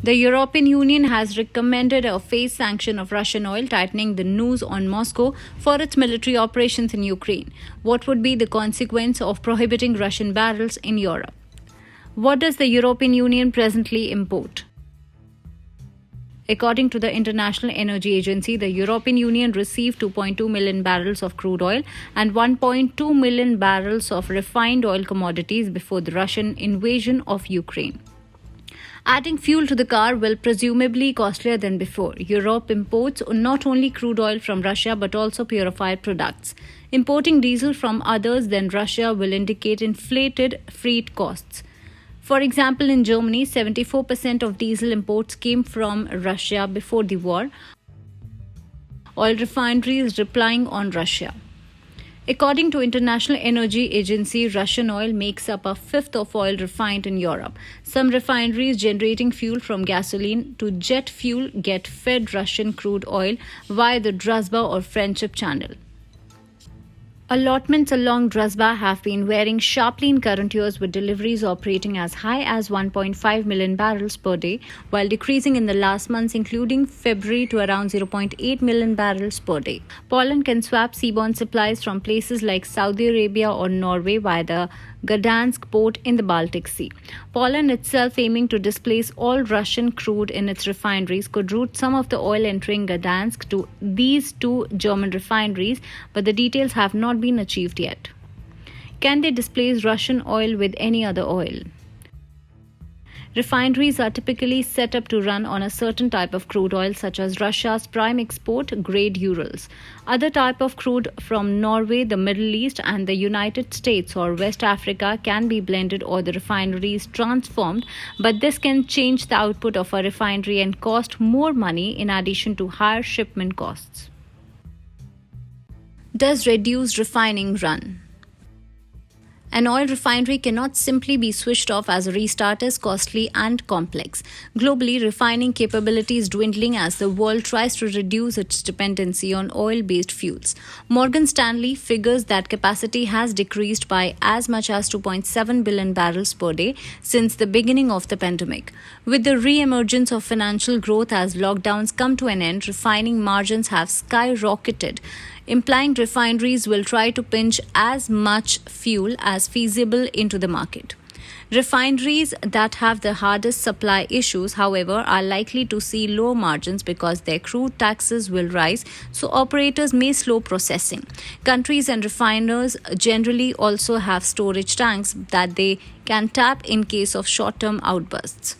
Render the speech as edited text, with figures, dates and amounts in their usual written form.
The European Union has recommended a phased sanction of Russian oil, tightening the noose on Moscow for its military operations in Ukraine. What would be the consequence of prohibiting Russian barrels in Europe? What does the European Union presently import? According to the International Energy Agency, the European Union received 2.2 million barrels of crude oil and 1.2 million barrels of refined oil commodities before the Russian invasion of Ukraine. Adding fuel to the car will presumably costlier than before. Europe imports not only crude oil from Russia but also purified products. Importing diesel from others than Russia will indicate inflated freight costs. For example, in Germany, 74% of diesel imports came from Russia before the war. Oil refineries relying on Russia. According to International Energy Agency, Russian oil makes up a fifth of oil refined in Europe. Some refineries generating fuel from gasoline to jet fuel get fed Russian crude oil via the Druzhba or Friendship Channel. Allotments along Druzhba have been varying sharply in current years, with deliveries operating as high as 1.5 million barrels per day, while decreasing in the last months, including February, to around 0.8 million barrels per day. Poland can swap seaborne supplies from places like Saudi Arabia or Norway via the Gdansk port in the Baltic Sea. Poland itself, aiming to displace all Russian crude in its refineries, could route some of the oil entering Gdansk to these two German refineries, but the details have not been achieved yet. Can they displace Russian oil with any other oil? Refineries are typically set up to run on a certain type of crude oil, such as Russia's prime export grade Urals. Other type of crude from Norway, the Middle East, and the United States or West Africa can be blended or the refineries transformed, but this can change the output of a refinery and cost more money in addition to higher shipment costs. Does reduced refining run? An oil refinery cannot simply be switched off, as a restart is costly and complex. Globally, refining capability is dwindling as the world tries to reduce its dependency on oil-based fuels. Morgan Stanley figures that capacity has decreased by as much as 2.7 billion barrels per day since the beginning of the pandemic. With the re-emergence of financial growth as lockdowns come to an end, refining margins have skyrocketed, implying refineries will try to pinch as much fuel as feasible into the market. Refineries that have the hardest supply issues, however, are likely to see low margins because their crude taxes will rise, so operators may slow processing. Countries and refiners generally also have storage tanks that they can tap in case of short-term outbursts.